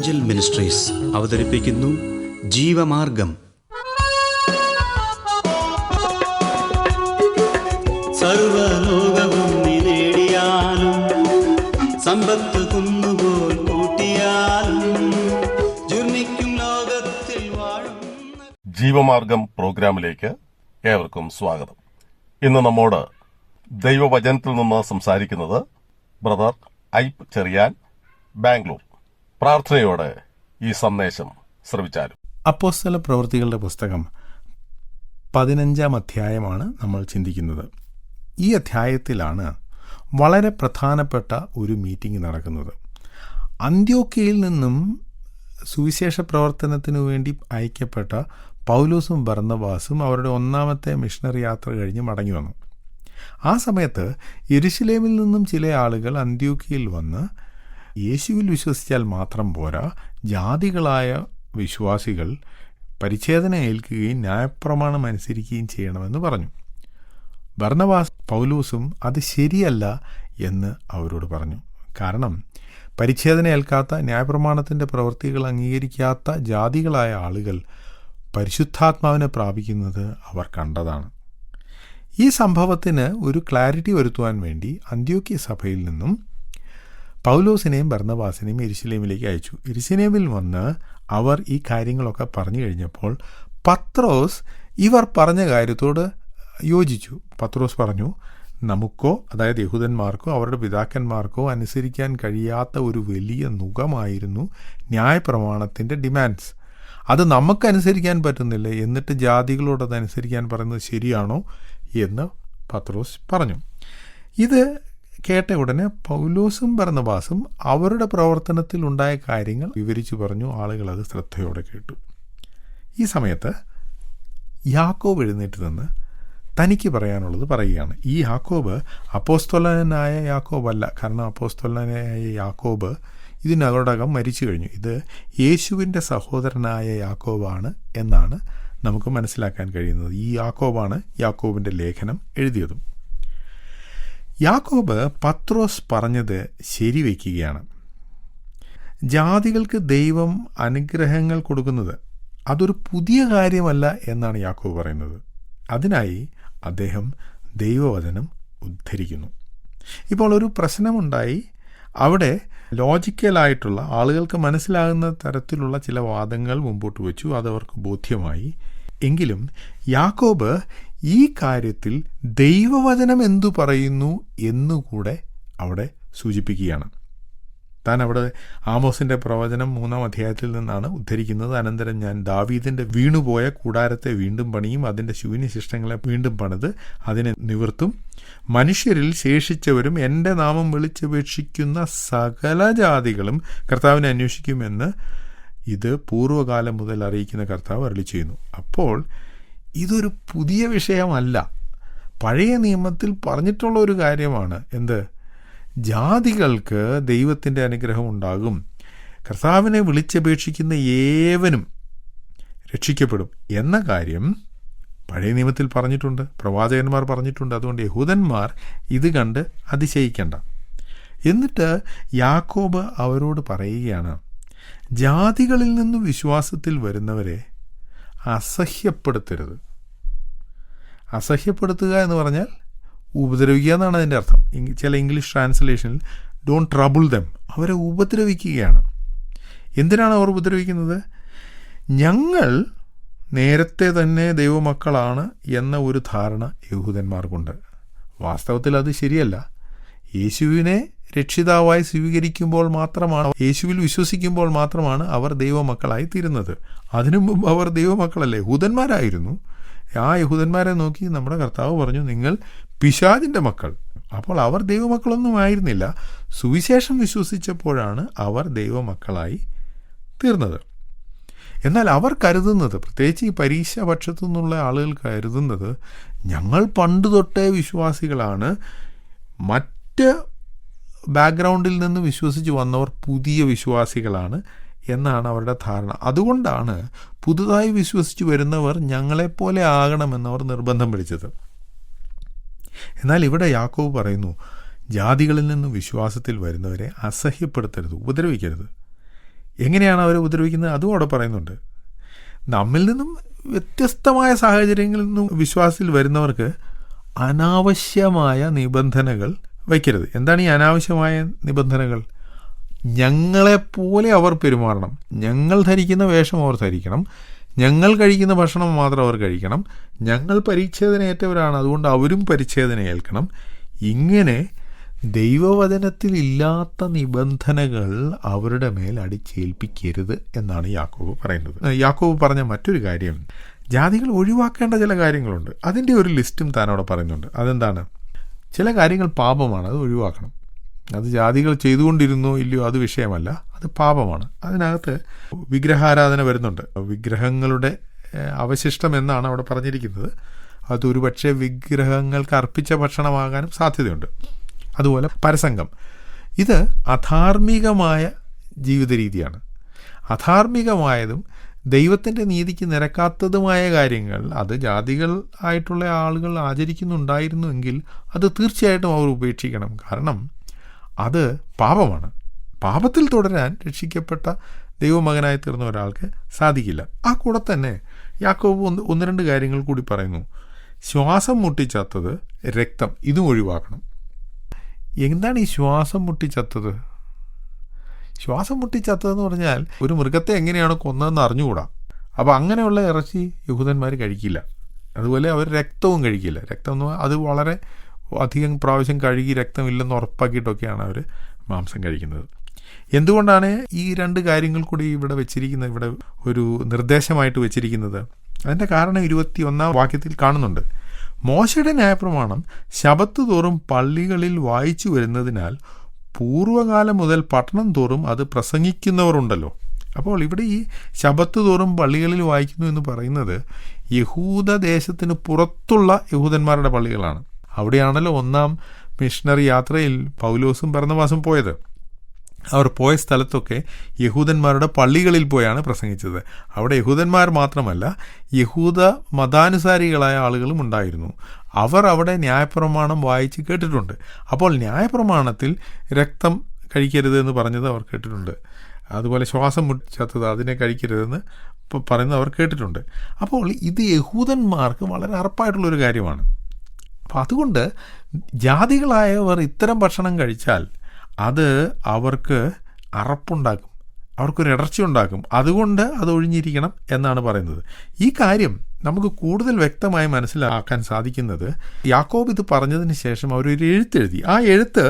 Angel ministries അവതരിപ്പിക്കുന്നു ജീവമാർഗം. സർവലോകവും നേടിയാലും സമ്പത്ത് കുന്നുപോൽ കൂട്ടിയാലും ജുർമിക്കും ലോകത്തിൽ വാഴും. ജീവമാർഗം പ്രോഗ്രാമിലേക്ക് ഏവർക്കും സ്വാഗതം. ഇന്ന് നമ്മോട് ദൈവവചനത്തിൽ നിന്ന് സംസാരിക്കുന്നത് ബ്രദർ ഐപ്പ് ചെറിയാൻ, ബാംഗ്ലൂർ. പ്രാർത്ഥനയോടെ ഈ സന്ദേശം ശ്രവിച്ചാലും. അപ്പോസ്തല പ്രവൃത്തികളുടെ പുസ്തകം 15-ാം അധ്യായമാണ് നമ്മൾ ചിന്തിക്കുന്നത്. ഈ അധ്യായത്തിലാണ് വളരെ പ്രധാനപ്പെട്ട ഒരു മീറ്റിംഗ് നടക്കുന്നത്. അന്ത്യോക്യയിൽ നിന്നും സുവിശേഷ പ്രവർത്തനത്തിനു വേണ്ടി അയക്കപ്പെട്ട പൗലോസും ബർന്നബാസും അവരുടെ ഒന്നാമത്തെ മിഷണറി യാത്ര കഴിഞ്ഞ് മടങ്ങി വന്നു. ആ സമയത്ത് യെരുശലേമിൽ നിന്നും ചില ആളുകൾ അന്ത്യോക്യയിൽ വന്ന് യേശുവിൽ വിശ്വസിച്ചാൽ മാത്രം പോരാ, ജാതികളായ വിശ്വാസികൾ പരിച്ഛേദന ഏൽക്കുകയും ന്യായപ്രമാണം അനുസരിക്കുകയും ചെയ്യണമെന്ന് പറഞ്ഞു. ബർന്നബാസ് പൗലോസും അത് ശരിയല്ല എന്ന് അവരോട് പറഞ്ഞു. കാരണം പരിച്ഛേദന ഏൽക്കാത്ത, ന്യായപ്രമാണത്തിൻ്റെ പ്രവൃത്തികൾ അംഗീകരിക്കാത്ത ജാതികളായ ആളുകൾ പരിശുദ്ധാത്മാവിനെ പ്രാപിക്കുന്നത് അവർ കണ്ടതാണ്. ഈ സംഭവത്തിന് ഒരു ക്ലാരിറ്റി വരുത്തുവാൻ വേണ്ടി അന്ത്യോക്യ സഭയിൽ നിന്നും പൗലോസിനെയും ബർന്നബാസിനെയും യെരുശലേമിലേക്ക് അയച്ചു. യെരുശലേമിൽ വന്ന് അവർ ഈ കാര്യങ്ങളൊക്കെ പറഞ്ഞു കഴിഞ്ഞപ്പോൾ പത്രോസ് ഇവർ പറഞ്ഞ കാര്യത്തോട് യോജിച്ചു. പത്രോസ് പറഞ്ഞു, നമുക്കോ, അതായത് യഹൂദന്മാർക്കോ അവരുടെ പിതാക്കന്മാർക്കോ അനുസരിക്കാൻ കഴിയാത്ത ഒരു വലിയ നുകമായിരുന്നു ന്യായപ്രമാണത്തിൻ്റെ ഡിമാൻഡ്സ്. അത് നമുക്കനുസരിക്കാൻ പറ്റുന്നില്ല, എന്നിട്ട് ജാതികളോട് അതനുസരിക്കാൻ പറയുന്നത് ശരിയാണോ എന്ന് പത്രോസ് പറഞ്ഞു. ഇത് കേട്ട ഉടനെ പൗലോസും ബർന്നബാസും അവരുടെ പ്രവർത്തനത്തിൽ ഉണ്ടായ കാര്യങ്ങൾ വിവരിച്ചു പറഞ്ഞു. ആളുകൾ അത് ശ്രദ്ധയോടെ കേട്ടു. ഈ സമയത്ത് യാക്കോബ് എഴുന്നേറ്റ് നിന്ന് തനിക്ക് പറയാനുള്ളത് പറയുകയാണ്. ഈ യാക്കോബ് അപ്പോസ്തലനായ യാക്കോബല്ല. കാരണം അപ്പോസ്തലനായ യാക്കോബ് ഇതിനകം മരിച്ചു കഴിഞ്ഞു. ഇത് യേശുവിൻ്റെ സഹോദരനായ യാക്കോബാണ് എന്നാണ് നമുക്ക് മനസ്സിലാക്കാൻ കഴിയുന്നത്. ഈ യാക്കോബാണ് യാക്കോബിൻ്റെ ലേഖനം എഴുതിയതും. യാക്കോബ് പത്രോസ് പറഞ്ഞത് ശരിവയ്ക്കുകയാണ്. ജാതികൾക്ക് ദൈവം അനുഗ്രഹങ്ങൾ കൊടുക്കുന്നത് അതൊരു പുതിയ കാര്യമല്ല എന്നാണ് യാക്കോബ് പറയുന്നത്. അതിനായി അദ്ദേഹം ദൈവവചനം ഉദ്ധരിക്കുന്നു. ഇപ്പോൾ ഒരു പ്രശ്നമുണ്ടായി. അവിടെ ലോജിക്കലായിട്ടുള്ള, ആളുകൾക്ക് മനസ്സിലാകുന്ന തരത്തിലുള്ള ചില വാദങ്ങൾ മുമ്പോട്ട് വെച്ചു. അതവർക്ക് ബോധ്യമായി. എങ്കിലും യാക്കോബ് ഈ കാര്യത്തിൽ ദൈവവചനം എന്തു പറയുന്നു എന്നുകൂടെ അവിടെ സൂചിപ്പിക്കുകയാണ്. താൻ അവിടെ ആമോസിൻ്റെ പ്രവചനം 3-ാം അധ്യായത്തിൽ നിന്നാണ് ഉദ്ധരിക്കുന്നത്. അനന്തരം ഞാൻ ദാവീദിൻ്റെ വീണുപോയ കൂടാരത്തെ വീണ്ടും പണിയും, അതിൻ്റെ ശൂന്യശിഷ്ടങ്ങളെ വീണ്ടും പണിത് അതിനെ നിവർത്തും. മനുഷ്യരിൽ ശേഷിച്ചവരും എൻ്റെ നാമം വിളിച്ചപേക്ഷിക്കുന്ന സകല ജാതികളും കർത്താവിനെ അന്വേഷിക്കുമെന്ന് ഇത് പൂർവ്വകാലം മുതൽ അറിയിക്കുന്ന കർത്താവ് അരുളി ചെയ്യുന്നു. അപ്പോൾ ഇതൊരു പുതിയ വിഷയമല്ല, പഴയ നിയമത്തിൽ പറഞ്ഞിട്ടുള്ള ഒരു കാര്യമാണ്. എന്ത്? ജാതികൾക്ക് ദൈവത്തിൻ്റെ അനുഗ്രഹം ഉണ്ടാകും, കർത്താവിനെ വിളിച്ചപേക്ഷിക്കുന്ന ഏവനും രക്ഷിക്കപ്പെടും എന്ന കാര്യം പഴയ നിയമത്തിൽ പറഞ്ഞിട്ടുണ്ട്, പ്രവാചകന്മാർ പറഞ്ഞിട്ടുണ്ട്. അതുകൊണ്ട് യഹൂദന്മാർ ഇത് കണ്ട് അതിശയിക്കണ്ട. എന്നിട്ട് യാക്കോബ് അവരോട് പറയുകയാണ്, ജാതികളിൽ നിന്ന് വിശ്വാസത്തിൽ വരുന്നവരെ അസഹ്യപ്പെടുത്തരുത്. അസഹ്യപ്പെടുത്തുക എന്ന് പറഞ്ഞാൽ ഉപദ്രവിക്കുക എന്നാണ് അതിൻ്റെ അർത്ഥം. ചില ഇംഗ്ലീഷ് ട്രാൻസ്ലേഷനിൽ ഡോണ്ട് ട്രബിൾ ദം, അവരെ ഉപദ്രവിക്കുകയാണ്. എന്തിനാണ് അവർ ഉപദ്രവിക്കുന്നത്? ഞങ്ങൾ നേരത്തെ തന്നെ ദൈവമക്കളാണ് എന്ന ഒരു ധാരണ യഹൂദന്മാർക്കുണ്ട്. വാസ്തവത്തിൽ അത് ശരിയല്ല. യേശുവിനെ രക്ഷിതാവായി സ്വീകരിക്കുമ്പോൾ മാത്രമാണ്, യേശുവിൽ വിശ്വസിക്കുമ്പോൾ മാത്രമാണ് അവർ ദൈവമക്കളായി തീരുന്നത്. അതിനു മുമ്പ് അവർ ദൈവമക്കളല്ലേ, യഹൂദന്മാരായിരുന്നു. ആ യഹൂദന്മാരെ നോക്കി നമ്മുടെ കർത്താവ് പറഞ്ഞു, നിങ്ങൾ പിശാചിൻ്റെ മക്കൾ. അപ്പോൾ അവർ ദൈവമക്കളൊന്നും ആയിരുന്നില്ല. സുവിശേഷം വിശ്വസിച്ചപ്പോഴാണ് അവർ ദൈവമക്കളായി തീർന്നത്. എന്നാൽ അവർ കരുതുന്നത്, പ്രത്യേകിച്ച് ഈ പരീക്ഷ പക്ഷത്തു നിന്നുള്ള ആളുകൾ കരുതുന്നത്, ഞങ്ങൾ പണ്ട് തൊട്ടേ വിശ്വാസികളാണ്, മറ്റ് ബാക്ക്ഗ്രൗണ്ടിൽ നിന്ന് വിശ്വസിച്ച് വന്നവർ പുതിയ വിശ്വാസികളാണ് എന്നാണ് അവരുടെ ധാരണ. അതുകൊണ്ടാണ് പുതുതായി വിശ്വസിച്ച് വരുന്നവർ ഞങ്ങളെപ്പോലെ ആകണമെന്നവർ നിർബന്ധം പിടിച്ചത്. എന്നാൽ ഇവിടെ യാക്കോബ് പറയുന്നു, ജാതികളിൽ നിന്ന് വിശ്വാസത്തിൽ വരുന്നവരെ അസഹ്യപ്പെടുത്തരുത്, ഉപദ്രവിക്കരുത്. എങ്ങനെയാണ് അവരെ ഉപദ്രവിക്കുന്നത് അതും അവിടെ പറയുന്നുണ്ട്. നമ്മിൽ നിന്നും വ്യത്യസ്തമായ സാഹചര്യങ്ങളിൽ നിന്നും വിശ്വാസത്തിൽ വരുന്നവർക്ക് അനാവശ്യമായ നിബന്ധനകൾ വയ്ക്കരുത്. എന്താണ് ഈ അനാവശ്യമായ നിബന്ധനകൾ? ഞങ്ങളെപ്പോലെ അവർ പെരുമാറണം, ഞങ്ങൾ ധരിക്കുന്ന വേഷം അവർ ധരിക്കണം, ഞങ്ങൾ കഴിക്കുന്ന ഭക്ഷണം മാത്രം അവർ കഴിക്കണം, ഞങ്ങൾ പരിച്ഛേദനയേറ്റവരാണ് അതുകൊണ്ട് അവരും പരിച്ഛേദന ഏൽക്കണം. ഇങ്ങനെ ദൈവവചനത്തിൽ ഇല്ലാത്ത നിബന്ധനകൾ അവരുടെ മേൽ അടിച്ചേൽപ്പിക്കരുത് എന്നാണ് യാക്കോബ് പറയുന്നത്. യാക്കോബ് പറഞ്ഞ മറ്റൊരു കാര്യം, ജാതികൾ ഒഴിവാക്കേണ്ട ചില കാര്യങ്ങളുണ്ട്. അതിൻ്റെ ഒരു ലിസ്റ്റും താൻ അവിടെ പറയുന്നുണ്ട്. അതെന്താണ്? ചില കാര്യങ്ങൾ പാപമാണ്, അത് ഒഴിവാക്കണം. അത് ജാതികൾ ചെയ്തുകൊണ്ടിരുന്നോ ഇല്ലയോ അത് വിഷയമല്ല, അത് പാപമാണ്. അതിനകത്ത് വിഗ്രഹാരാധന വരുന്നുണ്ട്. വിഗ്രഹങ്ങളുടെ അവശിഷ്ടം എന്നാണ് അവിടെ പറഞ്ഞിരിക്കുന്നത്. അതൊരു പക്ഷേ വിഗ്രഹങ്ങൾക്ക് അർപ്പിച്ച ഭക്ഷണമാകാനും സാധ്യതയുണ്ട്. അതുപോലെ പരസംഗം, ഇത് അധാർമികമായ ജീവിത രീതിയാണ്. അധാർമികമായതും ദൈവത്തിൻ്റെ നീതിക്ക് നിരക്കാത്തതുമായ കാര്യങ്ങൾ അത് ജാതികൾ ആയിട്ടുള്ള ആളുകൾ ആചരിക്കുന്നുണ്ടായിരുന്നുവെങ്കിൽ അത് തീർച്ചയായിട്ടും അവർ ഉപേക്ഷിക്കണം. കാരണം അത് പാപമാണ്. പാപത്തിൽ തുടരാൻ രക്ഷിക്കപ്പെട്ട ദൈവമകനായി തീർന്ന ഒരാൾക്ക് സാധിക്കില്ല. ആ കൂടെ തന്നെ യാക്കോബ് ഒന്ന് രണ്ട് കാര്യങ്ങൾ കൂടി പറയുന്നു. ശ്വാസം മുട്ടിച്ചത്തത്, രക്തം, ഇതും ഒഴിവാക്കണം. എന്താണ് ഈ ശ്വാസം മുട്ടിച്ചത്തത്? ശ്വാസം മുട്ടിച്ചത്തതെന്ന് പറഞ്ഞാൽ ഒരു മൃഗത്തെ എങ്ങനെയാണ് കൊന്നതെന്ന് അറിഞ്ഞുകൂടാ. അപ്പോൾ അങ്ങനെയുള്ള ഇറച്ചി യഹൂദന്മാർ കഴിക്കില്ല. അതുപോലെ അവർ രക്തവും കഴിക്കില്ല. രക്തം എന്ന് പറഞ്ഞാൽ അത് വളരെ അധികം പ്രാവശ്യം കഴുകി രക്തമില്ലെന്ന് ഉറപ്പാക്കിയിട്ടൊക്കെയാണ് അവർ മാംസം കഴിക്കുന്നത്. എന്തുകൊണ്ടാണ് ഈ രണ്ട് കാര്യങ്ങൾ കൂടി ഇവിടെ വെച്ചിരിക്കുന്നത്, ഇവിടെ ഒരു നിർദ്ദേശമായിട്ട് വെച്ചിരിക്കുന്നത്? അതിൻ്റെ കാരണം 21-ാം വാക്യത്തിൽ കാണുന്നുണ്ട്. മോശയുടെ ന്യായപ്രമാണം ശബത്ത് തോറും പള്ളികളിൽ വായിച്ചു വരുന്നതിനാൽ പൂർവ്വകാലം മുതൽ പട്ടണം തോറും അത് പ്രസംഗിക്കുന്നവർ ഉണ്ടല്ലോ. അപ്പോൾ ഇവിടെ ഈ ശബത്ത് തോറും പള്ളികളിൽ വായിക്കുന്നു എന്ന് പറയുന്നത് യഹൂദ ദേശത്തിന് പുറത്തുള്ള യഹൂദന്മാരുടെ പള്ളികളാണ്. അവിടെയാണല്ലോ ഒന്നാം മിഷണറി യാത്രയിൽ പൗലോസും ബർന്നബാസും പോയത്. അവർ പോയ സ്ഥലത്തൊക്കെ യഹൂദന്മാരുടെ പള്ളികളിൽ പോയാണ് പ്രസംഗിച്ചത്. അവിടെ യഹൂദന്മാർ മാത്രമല്ല യഹൂദ മതാനുസാരികളായ ആളുകളും ഉണ്ടായിരുന്നു. അവർ അവിടെ ന്യായപ്രമാണം വായിച്ച് കേട്ടിട്ടുണ്ട്. അപ്പോൾ ന്യായപ്രമാണത്തിൽ രക്തം കഴിക്കരുത് എന്ന് പറഞ്ഞത് അവർ കേട്ടിട്ടുണ്ട്. അതുപോലെ ശ്വാസം മുട്ടിച്ചത് അതിനെ കഴിക്കരുതെന്ന് പറയുന്നത് അവർ കേട്ടിട്ടുണ്ട്. അപ്പോൾ ഇത് യഹൂദന്മാർക്ക് വളരെ അറപ്പായിട്ടുള്ളൊരു കാര്യമാണ്. അപ്പം അതുകൊണ്ട് ജാതികളായവർ ഇത്തരം ഭക്ഷണം കഴിച്ചാൽ അത് അവർക്ക് അറപ്പുണ്ടാക്കും, അവർക്കൊരു ഇടർച്ച ഉണ്ടാക്കും. അതുകൊണ്ട് അത് ഒഴിഞ്ഞിരിക്കണം എന്നാണ് പറയുന്നത്. ഈ കാര്യം നമുക്ക് കൂടുതൽ വ്യക്തമായി മനസ്സിലാക്കാൻ സാധിക്കുന്നത് യാക്കോബ് ഇത് പറഞ്ഞതിന് ശേഷം അവരൊരു എഴുത്തെഴുതി. ആ എഴുത്ത്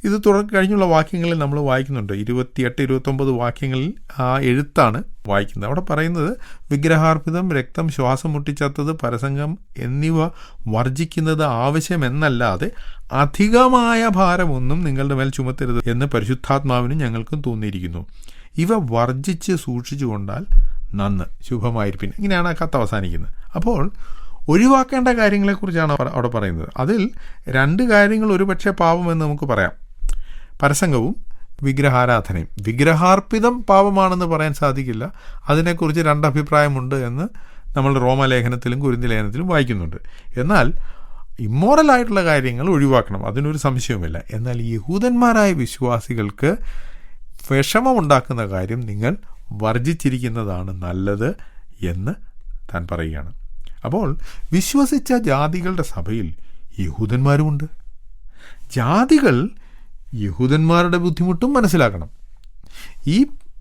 ഇത് കഴിഞ്ഞുള്ള വാക്യങ്ങളിൽ നമ്മൾ വായിക്കുന്നുണ്ട്. 28-29 വാക്യങ്ങളിൽ ആ എഴുത്താണ് വായിക്കുന്നത്. അവിടെ പറയുന്നത് വിഗ്രഹാർപ്പിതം, രക്തം, ശ്വാസം മുട്ടിച്ചത്തത്, പരസംഗം എന്നിവ വർജിക്കുന്നത് ആവശ്യമെന്നല്ലാതെ അധികമായ ഭാരമൊന്നും നിങ്ങളുടെ മേൽ ചുമത്തരുത് എന്ന് പരിശുദ്ധാത്മാവിനും ഞങ്ങൾക്കും തോന്നിയിരിക്കുന്നു. ഇവ വർജിച്ച് സൂക്ഷിച്ചു കൊണ്ടാൽ നന്ന്, ശുഭമായിരിക്കും. ഇങ്ങനെയാണ് ആ കത്ത് അവസാനിക്കുന്നത്. അപ്പോൾ ഒഴിവാക്കേണ്ട കാര്യങ്ങളെക്കുറിച്ചാണ് അവിടെ പറയുന്നത്. അതിൽ രണ്ട് കാര്യങ്ങൾ ഒരുപക്ഷെ പാപമെന്ന് നമുക്ക് പറയാം. പരസംഗവും വിഗ്രഹാരാധനയും. വിഗ്രഹാർപ്പിതം പാപമാണെന്ന് പറയാൻ സാധിക്കില്ല. അതിനെക്കുറിച്ച് രണ്ടഭിപ്രായമുണ്ട് എന്ന് നമ്മൾ റോമലേഖനത്തിലും കുരിന്തി ലേഖനത്തിലും വായിക്കുന്നുണ്ട്. എന്നാൽ ഇമ്മോറലായിട്ടുള്ള കാര്യങ്ങൾ ഒഴിവാക്കണം, അതിനൊരു സംശയവുമില്ല. എന്നാൽ യഹൂദന്മാരായ വിശ്വാസികൾക്ക് വിഷമമുണ്ടാക്കുന്ന കാര്യം നിങ്ങൾ വർജിച്ചിരിക്കുന്നതാണ് നല്ലത് എന്ന് താൻ പറയുകയാണ്. അപ്പോൾ വിശ്വസിച്ച ജാതികളുടെ സഭയിൽ യഹൂദന്മാരുമുണ്ട്. ജാതികൾ യഹൂദന്മാരുടെ ബുദ്ധിമുട്ടും മനസ്സിലാക്കണം. ഈ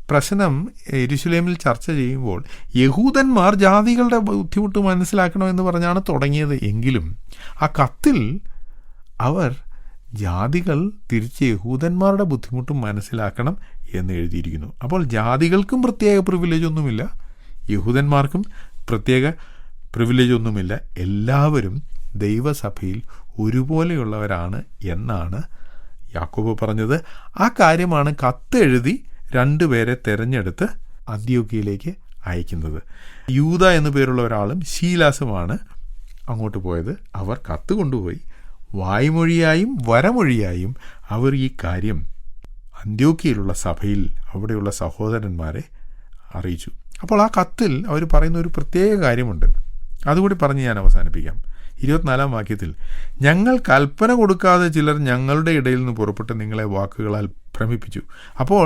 പ്രശ്നം യെരുശലേമിൽ ചർച്ച ചെയ്യുമ്പോൾ യഹൂദന്മാർ ജാതികളുടെ ബുദ്ധിമുട്ട് മനസ്സിലാക്കണമെന്ന് പറഞ്ഞാണ് തുടങ്ങിയത്. എങ്കിലും ആ കത്തിൽ അവർ ജാതികൾ തിരിച്ച് യഹൂദന്മാരുടെ ബുദ്ധിമുട്ടും മനസ്സിലാക്കണം എന്ന് എഴുതിയിരിക്കുന്നു. അപ്പോൾ ജാതികൾക്കും പ്രത്യേക പ്രിവിലേജ് ഒന്നുമില്ല, യഹൂദന്മാർക്കും പ്രത്യേക പ്രിവിലേജ് ഒന്നുമില്ല. എല്ലാവരും ദൈവസഭയിൽ ഒരുപോലെയുള്ളവരാണ് എന്നാണ് യാക്കോബ് പറഞ്ഞത്. ആ കാര്യമാണ് കത്തെഴുതി 2 പേരെ തിരഞ്ഞെടുത്ത് അന്ത്യോക്യയിലേക്ക് അയക്കുന്നത്. യൂദ എന്നു പേരുള്ള ഒരാളും ശീലാസുമാണ് അങ്ങോട്ട് പോയത്. അവർ കത്ത് കൊണ്ടുപോയി വായ്മൊഴിയായും വരമൊഴിയായും അവർ ഈ കാര്യം അന്ത്യോക്യയിലുള്ള സഭയിൽ അവിടെയുള്ള സഹോദരന്മാരെ അറിയിച്ചു. അപ്പോൾ ആ കത്തിൽ അവർ പറയുന്ന ഒരു പ്രത്യേക കാര്യമുണ്ട്. അതുകൂടി പറഞ്ഞ് ഞാൻ അവസാനിപ്പിക്കാം. 24 വാക്യത്തിൽ, ഞങ്ങൾ കൽപ്പന കൊടുക്കാതെ ചിലർ ഞങ്ങളുടെ ഇടയിൽ നിന്ന് പുറപ്പെട്ട് നിങ്ങളെ വാക്കുകളാൽ ഭ്രമിപ്പിച്ചു. അപ്പോൾ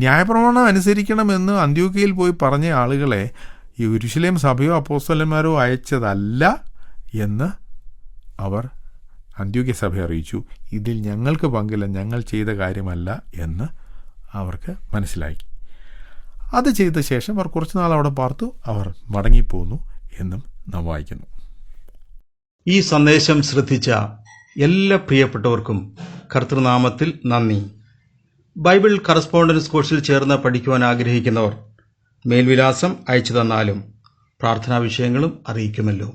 ന്യായപ്രമാണം അനുസരിക്കണമെന്ന് അന്ത്യോക്യയിൽ പോയി പറഞ്ഞ ആളുകളെ ഈ യെരൂശലേം സഭയോ അപ്പോസ്തലന്മാരോ അയച്ചതല്ല എന്ന് അവർ അന്ത്യോക്യ സഭയെ അറിയിച്ചു. ഇതിൽ ഞങ്ങൾക്ക് പങ്കില്ല, ഞങ്ങൾ ചെയ്ത കാര്യമല്ല എന്ന് അവർക്ക് മനസ്സിലായി. അത് ചെയ്ത ശേഷം അവർ കുറച്ച് നാൾ അവിടെ പാർത്തു, അവർ മടങ്ങിപ്പോന്നു എന്നും നാം വായിക്കുന്നു. ഈ സന്ദേശം ശ്രദ്ധിച്ച എല്ലാ പ്രിയപ്പെട്ടവർക്കും കർത്തൃനാമത്തിൽ നന്ദി. ബൈബിൾ കറസ്പോണ്ടൻസ് കോഴ്സിൽ ചേർന്ന് പഠിക്കുവാൻ ആഗ്രഹിക്കുന്നവർ മേൽവിലാസം അയച്ചു തന്നാലും പ്രാർത്ഥനാ വിഷയങ്ങളും അറിയിക്കുമല്ലോ.